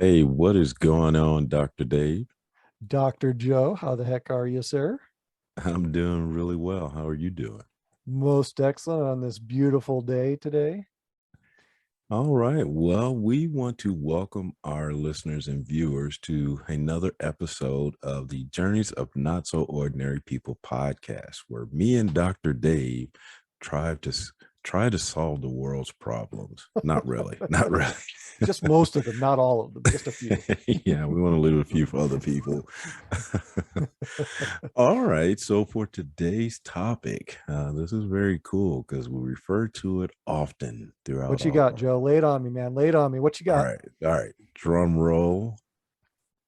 Hey, what is going on, Dr. Dave? Dr. Joe, how the heck are you, sir? I'm doing really well. How are you doing? Most excellent on this beautiful day today. All right. Well, we want to welcome our listeners and viewers to another episode of the Journeys of Not So Ordinary People podcast, where me and Dr. Dave try to try to solve the world's problems. Not really. Not really. Just most of them, not all of them, just a few. Yeah, we want to leave a few for other people. All right. So for today's topic, this is very cool because we refer to it often throughout What you all of got, our. Joe? Lay it on me, man. Lay it on me. What you All got? right. All right. Drum roll.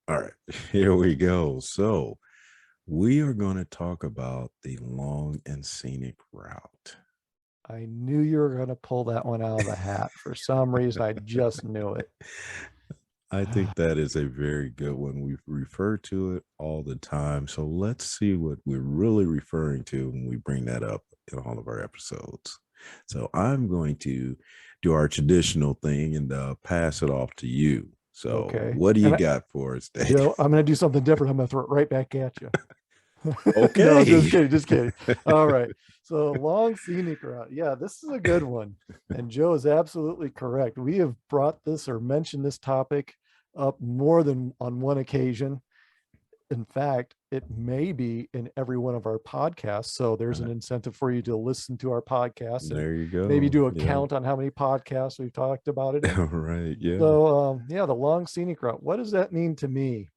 All right. Here we go. So we are going to talk about the long and scenic route. I knew you were going to pull that one out of the hat. For some reason, I just knew it. I think that is a very good one. We refer to it all the time. So let's see what we're really referring to when we bring that up in all of our episodes. So I'm going to do our traditional thing and pass it off to you. So Okay. what do you And got for us, Dave? Joe, I'm going to do something different. I'm going to throw it right back at you. No, just Okay. kidding. Just kidding. All right. So, long scenic route. Yeah, this is a good one. And Joe is absolutely correct. We have brought this or mentioned this topic up more than on one occasion. In fact, it may be in every one of our podcasts. So there's an incentive for you to listen to our podcast and There you maybe go. do a Yeah. count on how many podcasts we've talked about it in. All right. Yeah. So, yeah, the long scenic route. What does that mean to me?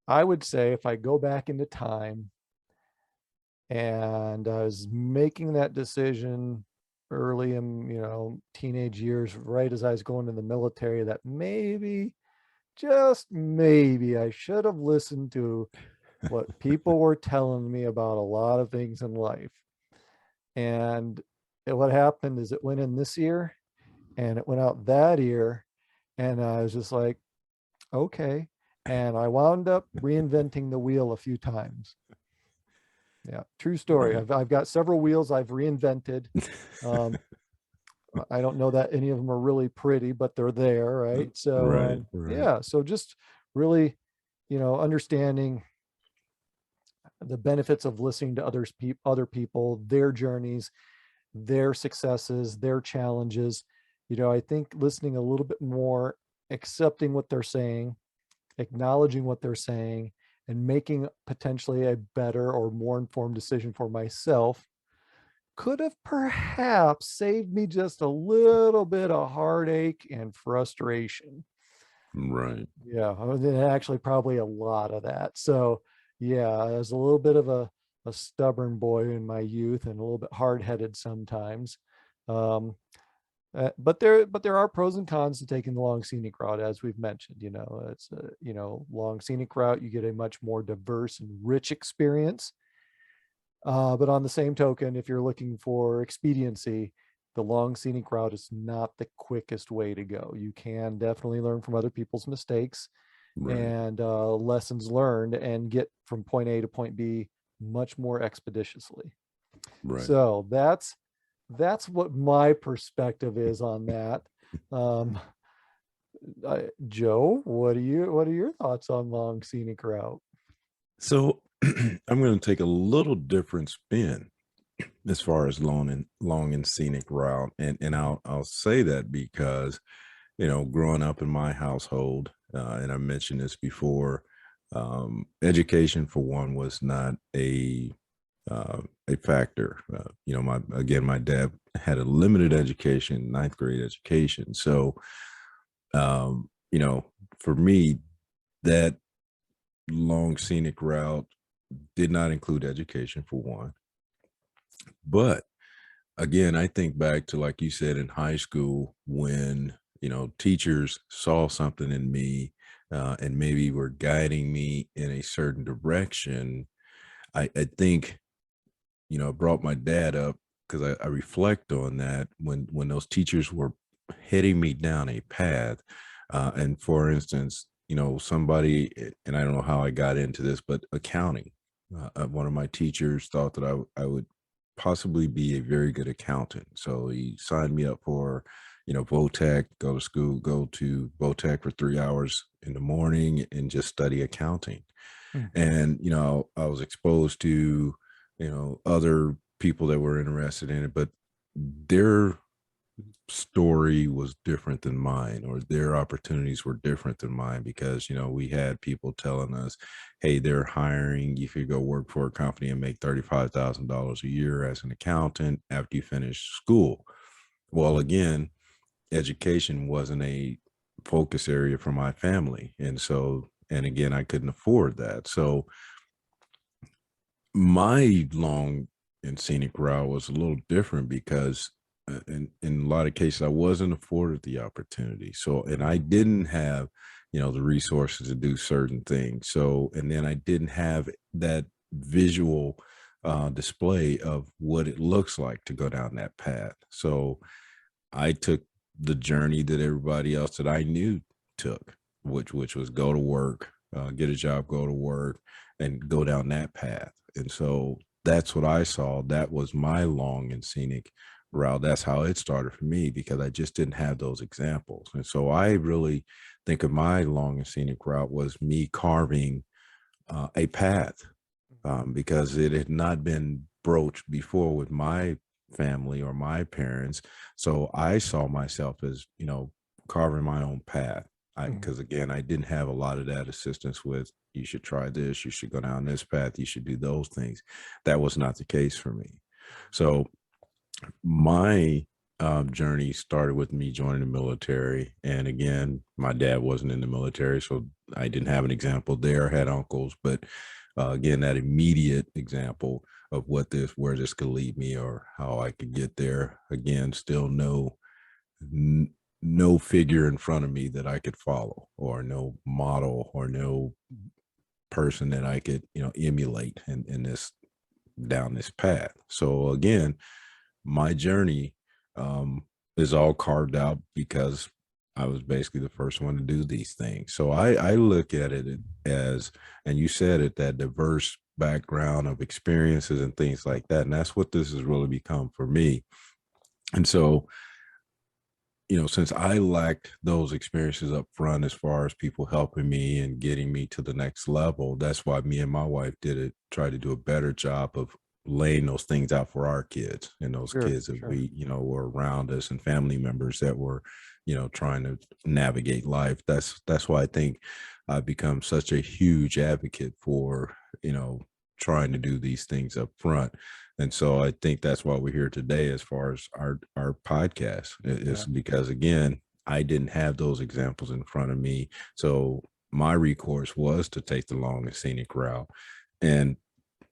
I would say if I go back into time and I was making that decision early in, teenage years, right as I was going in the military, that maybe, just maybe, I should have listened to what people were telling me about a lot of things in life. And what happened is it went in this year and it went out that year. And I was just like, okay. And I wound up reinventing the wheel a few times. Yeah, true story. Right. I've got several wheels I've reinvented. Um, I don't know that any of them are really pretty, but they're there, right? So Right. Right. yeah, so just really, understanding the benefits of listening to other people, their journeys, their successes, their challenges. I think listening a little bit more, accepting what they're saying, acknowledging what they're saying, and making potentially a better or more informed decision for myself could have perhaps saved me just a little bit of heartache and frustration. Right. Yeah, and actually probably a lot of that. So, yeah, I was a little bit of a stubborn boy in my youth and a little bit hard-headed sometimes. Um, but there are pros and cons to taking the long scenic route, as we've mentioned. It's a long scenic route. You get a much more diverse and rich experience. But on the same token, if you're looking for expediency, the long scenic route is not the quickest way to go. You can definitely learn from other people's mistakes Right. and lessons learned and get from point A to point B much more expeditiously. Right. So that's what my perspective is on that. Um, Joe, what are your thoughts on long scenic route? So I'm going to take a little different spin as far as long and scenic route, and I'll say that because growing up in my household, and I mentioned this before, education for one was not a factor. My dad had a limited education, ninth grade education, so um, you know for me that long scenic route did not include education for one. But again, I think back to, like you said, in high school when, teachers saw something in me and maybe were guiding me in a certain direction. I think, it brought my dad up because I reflect on that when those teachers were heading me down a path. And for instance, somebody, and I don't know how I got into this, but accounting. One of my teachers thought that I would possibly be a very good accountant. So he signed me up for, VOTEC, go to school, go to VOTEC for 3 hours in the morning and just study accounting. Mm. And, I was exposed to, other people that were interested in it, but their story was different than mine, or their opportunities were different than mine, because we had people telling us, hey, they're hiring if you go work for a company and make $35,000 a year as an accountant after you finish school. Well, again, education wasn't a focus area for my family, and again, I couldn't afford that. So my long and scenic route was a little different, because in a lot of cases I wasn't afforded the opportunity. So, and I didn't have, the resources to do certain things. So, and then I didn't have that visual display of what it looks like to go down that path. So I took the journey that everybody else that I knew took, which was go to work, get a job, go to work, and go down that path. And so that's what I saw. That was my long and scenic route. That's how it started for me, because I just didn't have those examples. And so I really think of my long and scenic route was me carving a path, because it had not been broached before with my family or my parents. So I saw myself as, carving my own path. Mhm. Because again, I didn't have a lot of that assistance with, you should try this, you should go down this path, you should do those things. That was not the case for me. So my journey started with me joining the military. And again, my dad wasn't in the military, so I didn't have an example there. I had uncles, but again, that immediate example of where this could lead me or how I could get there. Again, still n- no figure in front of me that I could follow, or no model, or no person that I could, emulate in this down this path. So again, my journey is all carved out because I was basically the first one to do these things. So I look at it as, and you said it, that diverse background of experiences and things like that. And that's what this has really become for me. And so, since I lacked those experiences up front as far as people helping me and getting me to the next level, that's why me and my wife try to do a better job of laying those things out for our kids, and those Sure, kids that sure. we, were around us, and family members that were, trying to navigate life. That's why I think I've become such a huge advocate for, trying to do these things up front. And so I think that's why we're here today as far as our podcast, is Yeah, because again, I didn't have those examples in front of me. So my recourse was to take the long and scenic route. And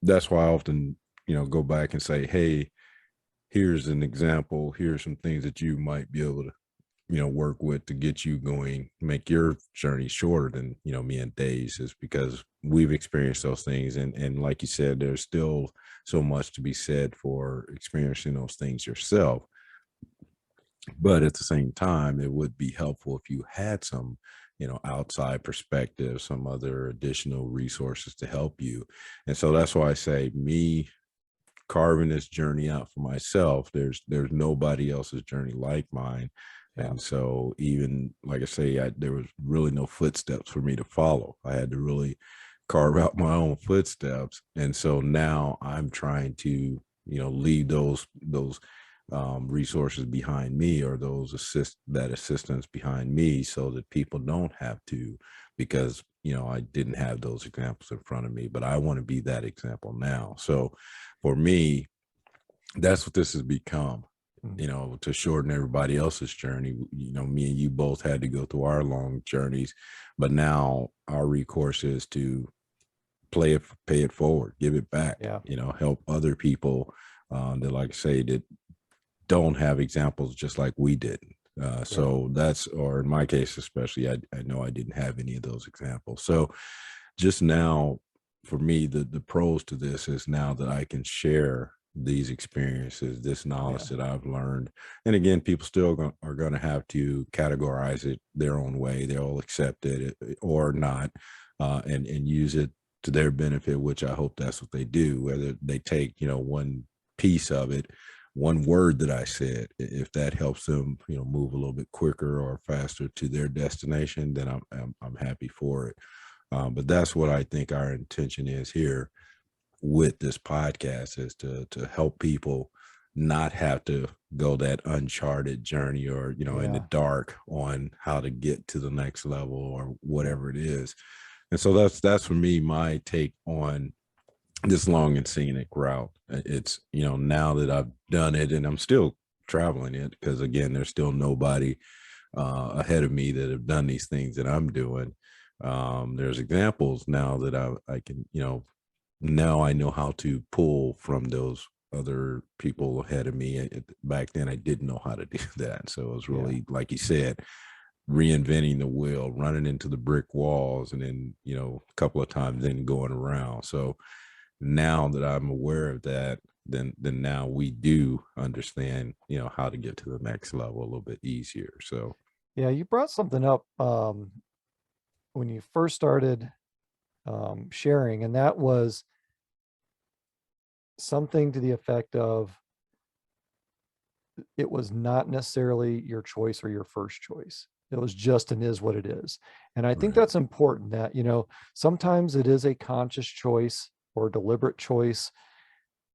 that's why I often, go back and say, hey, here's an example. Here's some things that you might be able to, work with to get you going, make your journey shorter than, me and Days, is because we've experienced those things. And like you said, there's still so much to be said for experiencing those things yourself. But at the same time, it would be helpful if you had some, outside perspective, some other additional resources to help you. And so that's why I say, me carving this journey out for myself, there's nobody else's journey like mine. yeah, And so, even like I say, there was really no footsteps for me to follow. I had to really carve out my own footsteps. And so now I'm trying to, leave those resources behind me, or those assistance behind me, so that people don't have to, because I didn't have those examples in front of me, but I want to be that example now. So for me, that's what this has become, mhm, to shorten everybody else's journey. Me and you both had to go through our long journeys, but now our recourse is to pay it forward, give it back, yeah, help other people, that, like I say, that don't have examples just like we did. yeah, So that's, or in my case, especially, I know I didn't have any of those examples. So just now, for me, the pros to this is now that I can share these experiences, this knowledge yeah, that I've learned. And again, people still are going to have to categorize it their own way. They'll accept it, or not, and use it to their benefit, which I hope that's what they do, whether they take, one piece of it, one word that I said, if that helps them, move a little bit quicker or faster to their destination, then I'm happy for it. But that's what I think our intention is here with this podcast, is to help people not have to go that uncharted journey, or in the Yeah. dark on how to get to the next level or Yeah. whatever it is. And so that's for me my take on this long and scenic route. It's, now that I've done it and I'm still traveling it, because again, there's still nobody ahead of me that have done these things that I'm doing. There's examples now that I can, now I know how to pull from those other people ahead of me. Back then, I didn't know how to do that. So it was Yeah. really, like you said, reinventing the wheel, running into the brick walls, and then, a couple of times then going around. So now that I'm aware of that, then now we do understand, how to get to the next level a little bit easier. So Yeah. You brought something up when you first started sharing, and that was something to the effect of it was not necessarily your choice or your first choice. It was just and is what it is. And I think right, that's important that, sometimes it is a conscious choice or deliberate choice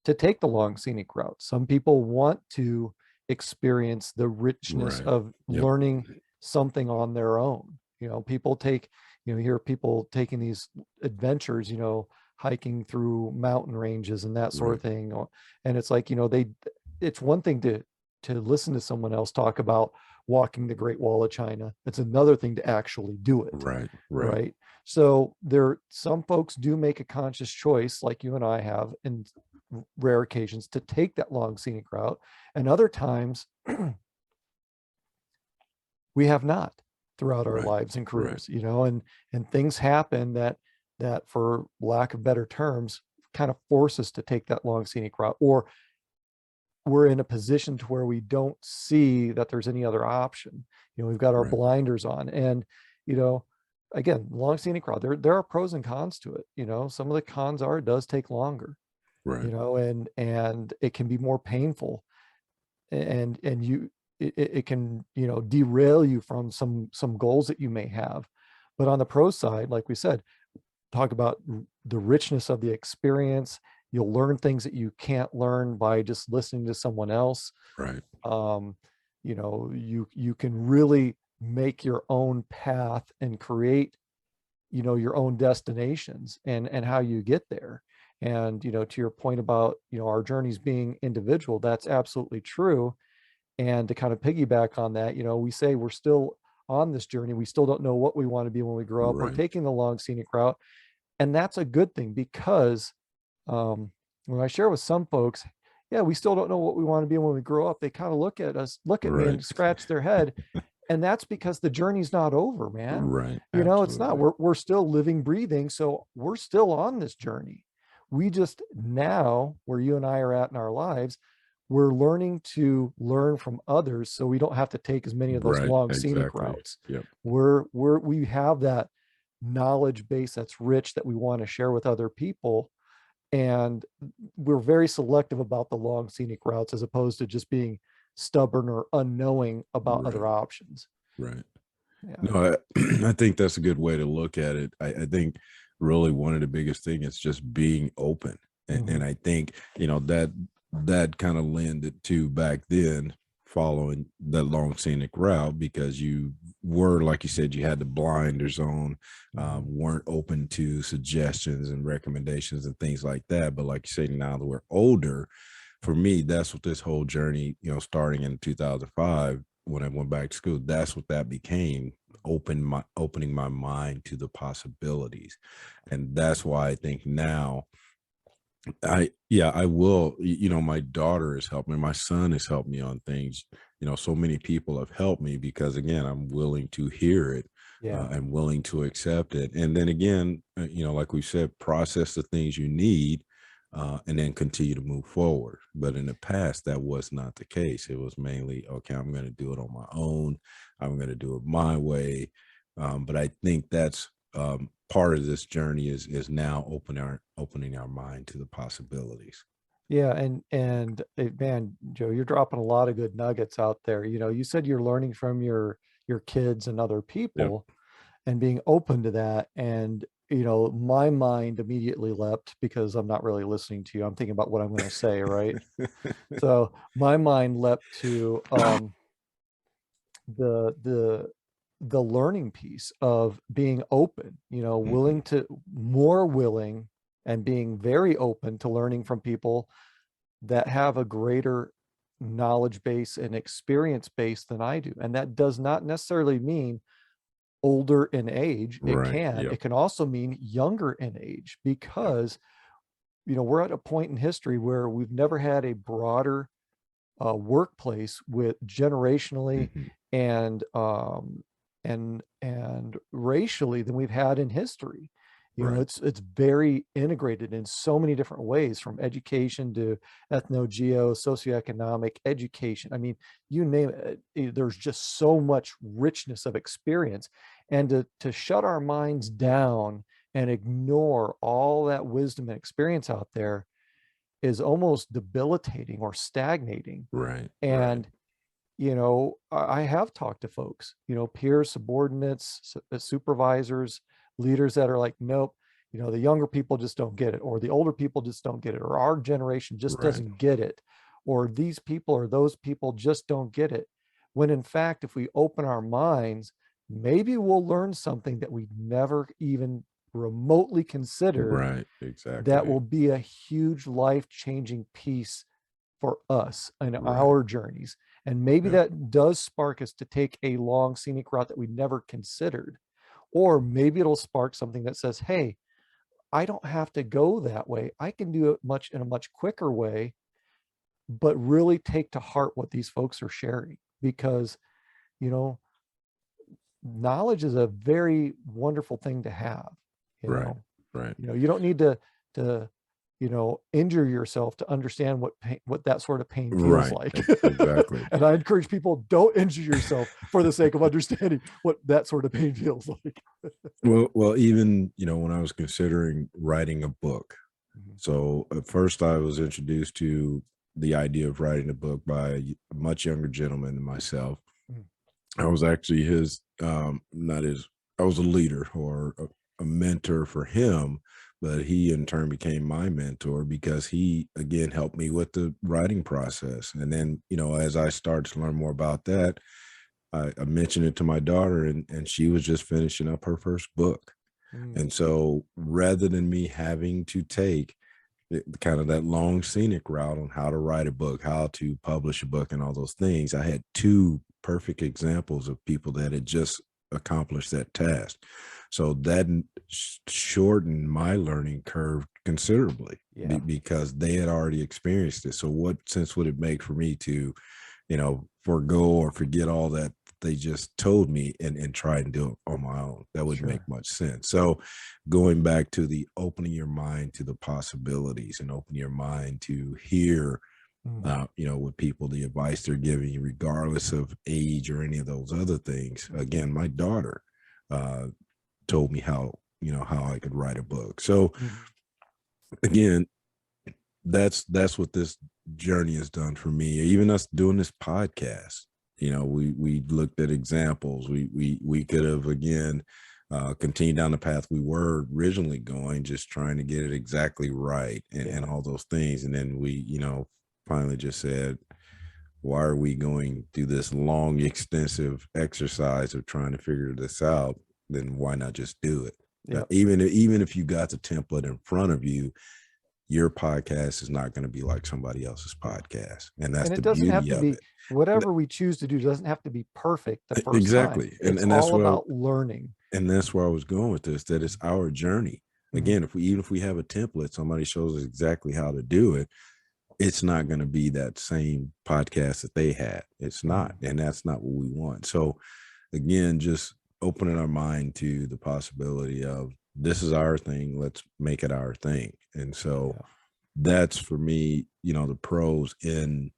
to take the long scenic route. Some people want to experience the richness right, of yep, learning something on their own. People take, you hear people taking these adventures, hiking through mountain ranges and that sort right, of thing. And it's like, it's one thing to listen to someone else talk about walking the Great Wall of China. It's another thing to actually do it. right, right, Right. So some folks do make a conscious choice, like you and I have in rare occasions, to take that long scenic route. And other times we have not throughout our right, lives and right, careers, and things happen that for lack of better terms kind of force us to take that long scenic route, or we're in a position to where we don't see that there's any other option. We've got our right, blinders on, and you know again, long scenic route, there are pros and cons to it. Some of the cons are it does take longer, right, and it can be more painful, and it can derail you from some goals that you may have. But on the pro side, like we said, talk about the richness of the experience. You'll learn things that you can't learn by just listening to someone else. right, um, you can really make your own path and create your own destinations and how you get there. And to your point about our journeys being individual, that's absolutely true. And to kind of piggyback on that, we say we're still on this journey. We still don't know what we want to be when we grow up. We're right, taking the long scenic route, and that's a good thing, because um, when I share with some folks, yeah, we still don't know what we want to be when we grow up, they kind of look at me right, and scratch their head. And that's because the journey's not over, man. right, It's not. absolutely, We're still living, breathing. So we're still on this journey. We just, now where you and I are at in our lives, we're learning to learn from others so we don't have to take as many of those right, long scenic exactly, routes. yep, We have that knowledge base that's rich that we want to share with other people, and we're very selective about the long scenic routes as opposed to just being stubborn or unknowing about other right, options. right. Yeah. No, I think that's a good way to look at it. I think really one of the biggest thing is just being open. And Hmm. I think, that kind of lended to back then following that long scenic route, because you were, like you said, you had the blinders on, Hmm. weren't open to suggestions and recommendations and things like that. But like you say, now that we're older, for me, that's what this whole journey, starting in 2005, when I went back to school, that's what that became, opening my mind to the possibilities. And that's why I think now I will, my daughter has helped me, my son has helped me on things. So many people have helped me because, again, I'm willing to hear it, Yeah. and willing to accept it. And then again, like we said, process the things you need, and then continue to move forward. But in the past, that was not the case. It was mainly, okay, I'm going to do it on my own. I'm going to do it my way. But I think that's, part of this journey is now opening our mind to the possibilities. Yeah, man, Joe, you're dropping a lot of good nuggets out there. You said you're learning from your kids and other Yep. people and being open to that. And my mind immediately leapt because I'm not really listening to you. I'm thinking about what I'm going to say, right? So my mind leapt to the the the learning piece of being open, Mhm. willing to more willing and being very open to learning from people that have a greater knowledge base and experience base than I do. And that does not necessarily mean older in age. Right. It Yep. can also mean younger in age, Yep. because we're at a point in history where we've never had a broader workplace with generationally Mhm. and racially than we've had in history. Right. It's very integrated in so many different ways, from education to ethno-geo, socioeconomic education. I mean, you name it. There's just so much richness of experience, and to shut our minds down and ignore all that wisdom and experience out there is almost debilitating or stagnating. Right. Right. And I have talked to folks, peers, subordinates, supervisors, leaders that are like, nope, the younger people just don't get it, or the older people just don't get it, or our generation just Right. doesn't get it, or these people or those people just don't get it. When in fact, if we open our minds, maybe we'll learn something that we never even remotely considered, Right. that Exactly. will be a huge life-changing piece for us in Right. our journeys. And maybe Yep. that does spark us to take a long scenic route that we never considered. Or maybe it'll spark something that says, hey, I don't have to go that way. I can do it in a much quicker way, but really take to heart what these folks are sharing. Because, you know, knowledge is a very wonderful thing to have. You Right. know, Right. you don't need to injure yourself to understand what that sort of pain feels Right. like. Exactly. And I encourage people, don't injure yourself for the sake of understanding what that sort of pain feels like. Well, even, when I was considering writing a book, Mhm. so at first I was introduced to the idea of writing a book by a much younger gentleman than myself. Mm. I was actually not his, I was a leader or a mentor for him, but he in turn became my mentor because he again helped me with the writing process. And then, as I started to learn more about that, I mentioned it to my daughter, and she was just finishing up her first book. Mm. And so rather than me having to take kind of that long scenic route on how to write a book, how to publish a book, and all those things, I had two perfect examples of people that had just accomplished that task. So that shortened my learning curve considerably Yeah, because they had already experienced it. So what sense would it make for me to, forego or forget all that they just told me and try and do it on my own? That wouldn't make sure. much sense. So going back to the opening your mind to the possibilities and open your mind to hear, Mm. what people, the advice they're giving you, regardless of age or any of those other things. Mhm. Again, my daughter uh, told me how I could write a book. So Mhm. again, that's what this journey has done for me. Even us doing this podcast, we looked at examples. We could have again continued down the path we were originally going, just trying to get it exactly right and Yeah, all those things. And then we, finally just said, why are we going through this long, extensive exercise of trying to figure this out? Then why not just do it? yeah. Even if you got the template in front of you, your podcast is not going to be like somebody else's Yeah. podcast. And that's And it the doesn't have beauty to of be, it. whatever we choose to do doesn't have to be perfect the first time. Exactly. It's And that's all where about learning. I was going with this, that it's our journey. Mhm. Again, if we have a template, somebody shows us exactly how to do it, it's not going to be that same podcast that they had. It's not. Mhm. And that's not what we want. So again, just opening our mind to the possibility of this is our thing. Let's make it our thing. And so Yeah. that's for me, the pros in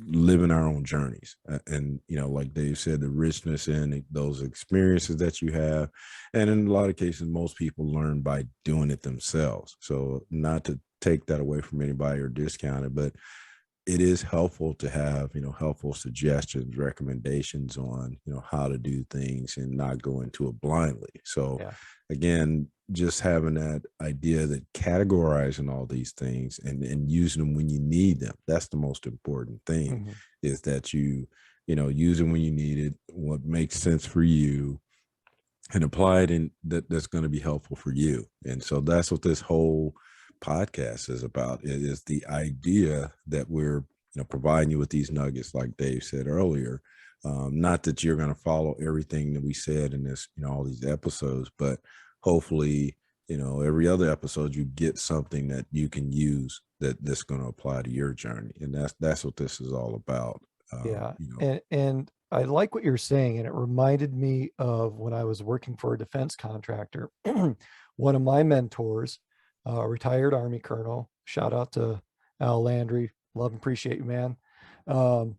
living our own journeys. And, like Dave said, the richness in those experiences that you have. And in a lot of cases, most people learn by doing it themselves. So not to take that away from anybody or discount it, but it is helpful to have, helpful suggestions, recommendations on, how to do things and not go into it blindly. So Yeah. again, just having that idea that categorizing all these things and using them when you need them, that's the most important thing, Mhm. is that use them when you need it, what makes sense for you, and apply it in that's going to be helpful for you. And so that's what this whole podcast is about. It is the idea that we're, providing you with these nuggets, like Dave said earlier. Not that you're going to follow everything that we said in this, all these episodes, but hopefully, every other episode you get something that you can use that's going to apply to your journey. And that's what this is all about. Yeah. You know, And I like what you're saying, and it reminded me of when I was working for a defense contractor. One of my mentors, a retired Army colonel, shout out to Al Landry, love and appreciate you, man. Um,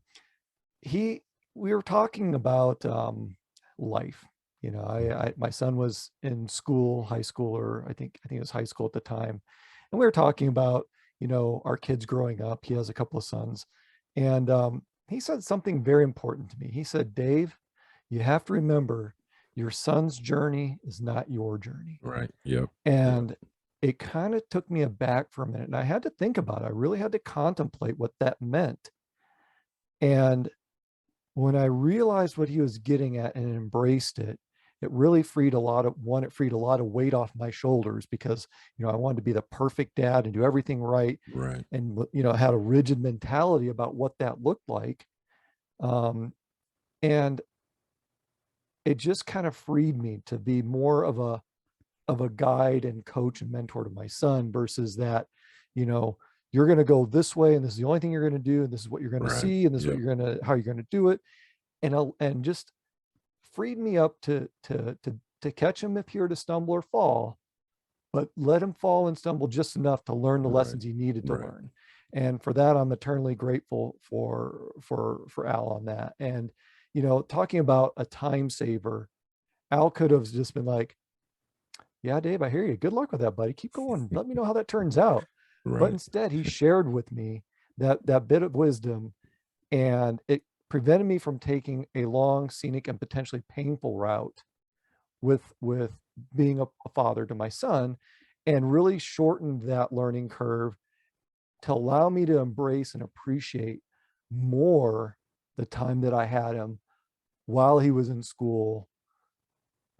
he we were talking about life. My son was in school, high school, or I think it was high school at the time, and we were talking about our kids growing up. He has a couple of sons, and he said something very important to me. He said, Dave, you have to remember your son's journey is not your journey. right. Yep. Yep. And it kind of took me aback for a minute, and I had to think about it. I really had to contemplate what that meant. And when I realized what he was getting at and embraced it, it really freed a lot of it freed a lot of weight off my shoulders, because I wanted to be the perfect dad and do everything right, Right. and had a rigid mentality about what that looked like. And it just kind of freed me to be more of a guide and coach and mentor to my son, versus that, you know, you're going to go this way and this is the only thing you're going to do and this is what you're going to Right. see and this is what Yep. you're going to how you're going to do it. And just freed me up to catch him if he were to stumble or fall, but let him fall and stumble just enough to learn the Right. lessons he needed to Right. learn. And for that, I'm eternally grateful for Al on that. And talking about a time saver, Al could have just been like, yeah, Dave, I hear you. Good luck with that, buddy. Keep going. Let me know how that turns out. But Right. instead, he shared with me that bit of wisdom, and it prevented me from taking a long, scenic, and potentially painful route with being a father to my son, and really shortened that learning curve to allow me to embrace and appreciate more the time that I had him while he was in school,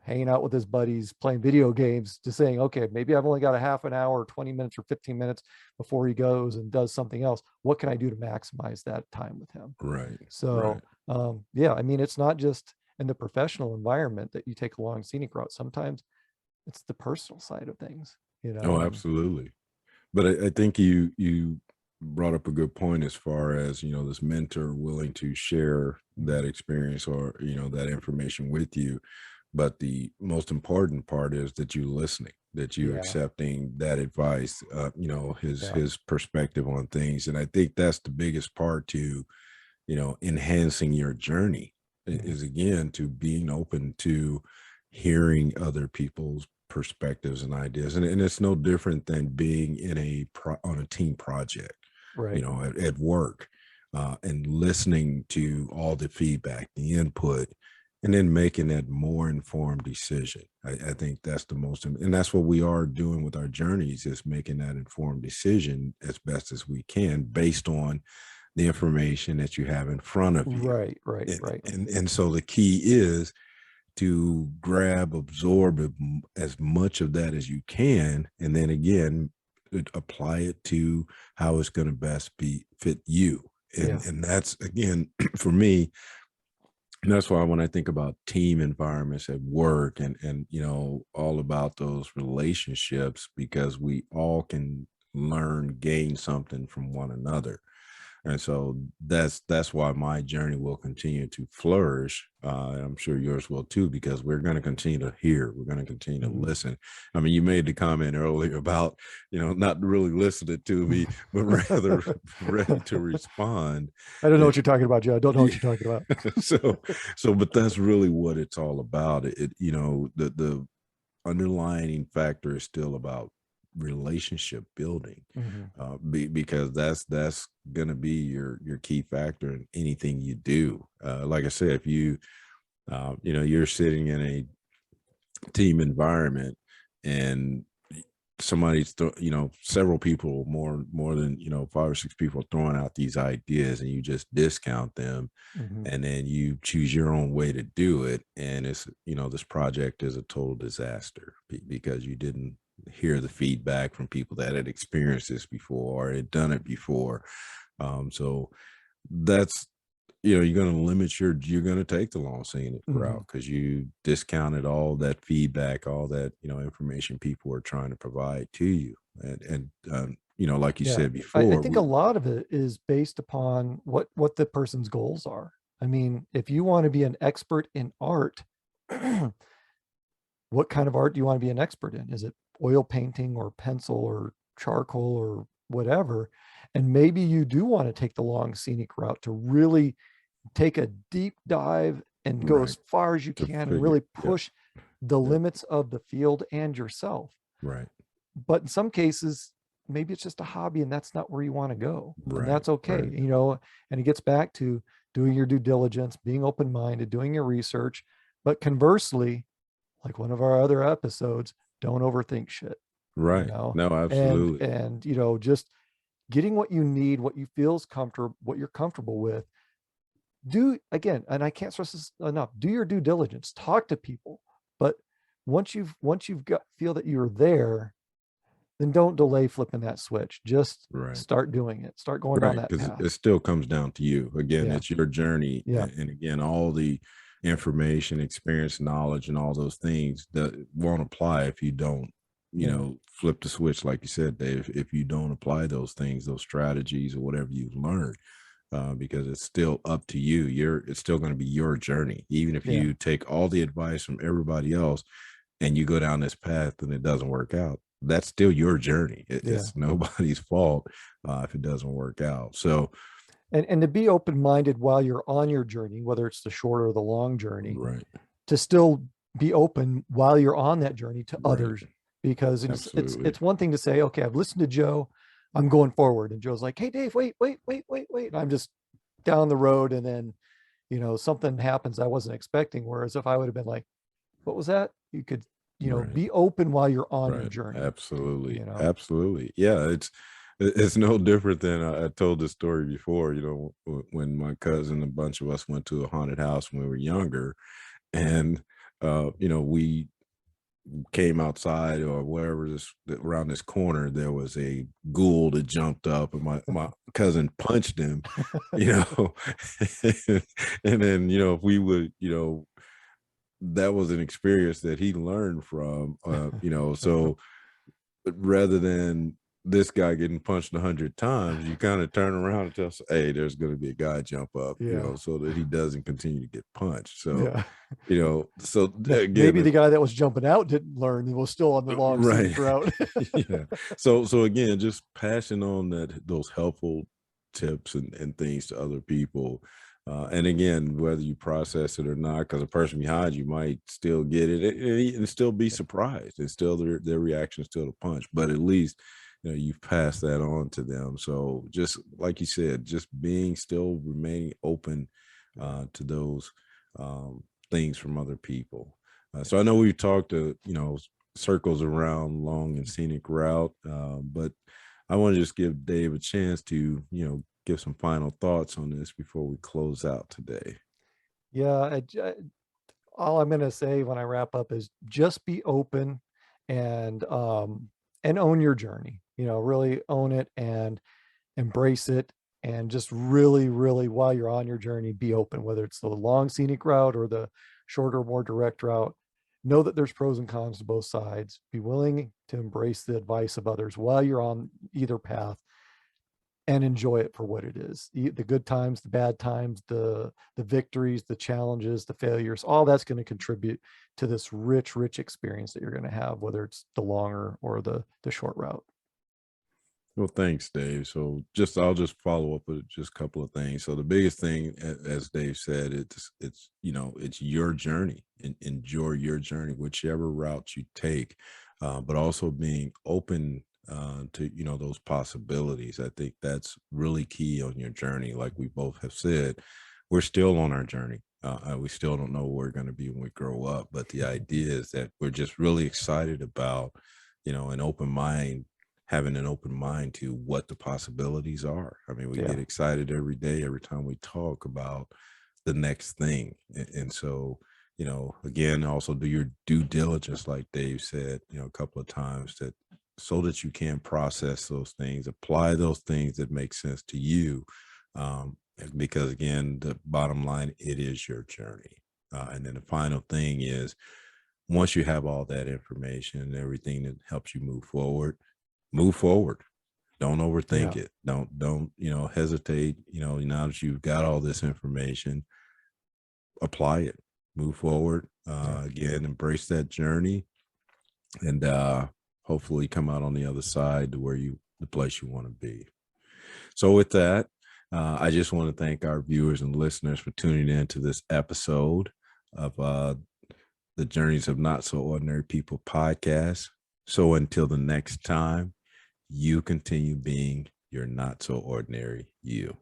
hanging out with his buddies, playing video games, to saying, okay, maybe I've only got a half an hour or 20 minutes or 15 minutes before he goes and does something else. What can I do to maximize that time with him? Right. So, Right. yeah, I mean, it's not just in the professional environment that you take a long scenic route. Sometimes it's the personal side of things, Oh, and absolutely. But I think you brought up a good point as far as, this mentor willing to share that experience or, that information with you. But the most important part is that you listening, that you yeah, accepting that advice, yeah, his perspective on things. And I think that's the biggest part to, enhancing your journey, mhm, is again to being open to hearing other people's perspectives and ideas. And it's no different than being in on a team project, right, at work, and listening to all the feedback, the input, and then making that more informed decision. I think that's the most, and that's what we are doing with our journeys, is making that informed decision as best as we can based on the information that you have in front of you. right, right, And right, and so the key is to absorb as much of that as you can, and then again, apply it to how it's going to best be fit you. yeah, And that's again for me, and that's why when I think about team environments at work and all about those relationships, because we all can learn, gain something from one another. And so that's why my journey will continue to flourish. I'm sure yours will too, because we're going to continue to hear, we're going to continue to mhm. listen. I mean, you made the comment earlier about, not really listening to me, but rather ready to respond. I don't know Eh, what you're talking about, Joe. I don't know what yeah. you're talking about. so but that's really what it's all about. The underlying factor is still about relationship building, Mhm. because that's going to be your key factor in anything you do. Like I said, if you're sitting in a team environment and several people, more than, 5 or 6 people throwing out these ideas, and you just discount them, Mhm. and then you choose your own way to do it, and this project is a total disaster because you didn't hear the feedback from people that had experienced this before or had done it before. So that's, you're going to take the long scenic route Mhm. because you discounted all that feedback, all that, information people were trying to provide to you. And like you Yeah. said I before, think a lot of it is based upon what the person's goals are. I mean, if you want to be an expert in art, what kind of art do you want to be an expert in? Is it oil painting or pencil or charcoal or whatever? And maybe you do want to take the long scenic route to really take a deep dive and go right, as far as you to can and figure, really yep, push the yep, limits of the field and yourself. right, But in some cases, maybe it's just a hobby and that's not where you want to go. And right, that's okay. right, And it gets back to doing your due diligence, being open minded, doing your research. But conversely, like one of our other episodes, don't overthink shit, you right. know, No, absolutely. and, just getting what you need, what you feels comfortable, what you're comfortable with. Do again, and I can't stress this enough, do your due diligence, talk to people. But once you've got feel that you're there, then don't delay flipping that switch. Just Right. start doing it. Start going down Right, that because path. it still comes down to you. Again, Yeah. it's your journey, Yeah. and again, all the information, experience, knowledge, and all those things that won't apply if you don't, Yeah. flip the switch, like you said, Dave. If you don't apply those things, those strategies, or whatever you've learned, because it's still up to you. It's still going to be your journey, even if Yeah. you take all the advice from everybody else and you go down this path and it doesn't work out. That's still your journey. Yeah. It's nobody's fault if it doesn't work out. So, And to be open-minded while you're on your journey, whether it's the short or the long journey, right, to still be open while you're on that journey to right, others. Because it's absolutely, it's one thing to say, okay, I've listened to Joe, I'm going forward. And Joe's like, hey Dave, wait, wait, wait, wait, wait. And I'm just down the road, and then something happens I wasn't expecting. Whereas if I would have been like, what was that? You could, right, be open while you're on your right, journey, absolutely, you know. absolutely. Yeah, it's no different than I told this story before. When my cousin, a bunch of us went to a haunted house when we were younger, and we came outside or wherever around this corner, there was a ghoul that jumped up, and my cousin punched him, you know, and then if we would, that was an experience that he learned from, so rather than this guy getting punched 100 times, you kind of turn around and tell, hey, there's going to be a guy jump up, Yeah. so that he doesn't continue to get punched. So, Yeah. so Maybe again, the guy that was jumping out didn't learn and was still on the long right. scenic route. Yeah. So again, just passing on those helpful tips and things to other people. And again, whether you process it or not, because the person behind you might still get it and still be surprised, and still their reaction is still to punch. But at least you've passed that on to them. So just like you said, just remaining open to those things from other people. So I know we've talked to circles around long and scenic route. But I want to just give Dave a chance to, give some final thoughts on this before we close out today. Yeah. All I'm going to say when I wrap up is just be open and, and own your journey, really own it and embrace it. And just really, really, while you're on your journey, be open, whether it's the long scenic route or the shorter, more direct route. Know that there's pros and cons to both sides. Be willing to embrace the advice of others while you're on either path, and enjoy it for what it is. The good times, the bad times, the victories, the challenges, the failures, all that's going to contribute to this rich experience that you're going to have, whether it's the longer or the short route. Well, thanks, Dave. So I'll just follow up with just a couple of things. So the biggest thing, as Dave said, it's your journey, and enjoy your journey, whichever route you take. but also being open to, those possibilities. I think that's really key on your journey. Like we both have said, we're still on our journey. We still don't know where we're going to be when we grow up, but the idea is that we're just really excited about, an open mind, having an open mind to what the possibilities are. I mean, we Yeah. get excited every day, every time we talk about the next thing. And so, again, also do your due diligence, like Dave said, a couple of times, that so that you can process those things, apply those things that make sense to you. Because again, the bottom line, it is your journey. And then the final thing is, once you have all that information and everything that helps you move forward, move forward. Don't overthink Yeah. it. Don't, hesitate. Now that you've got all this information, apply it, move forward. Yeah. Again, embrace that journey, and hopefully come out on the other side to the place you want to be. So with that, I just want to thank our viewers and listeners for tuning in to this episode of the Journeys of Not So Ordinary People podcast. So until the next time, you continue being your not so ordinary you.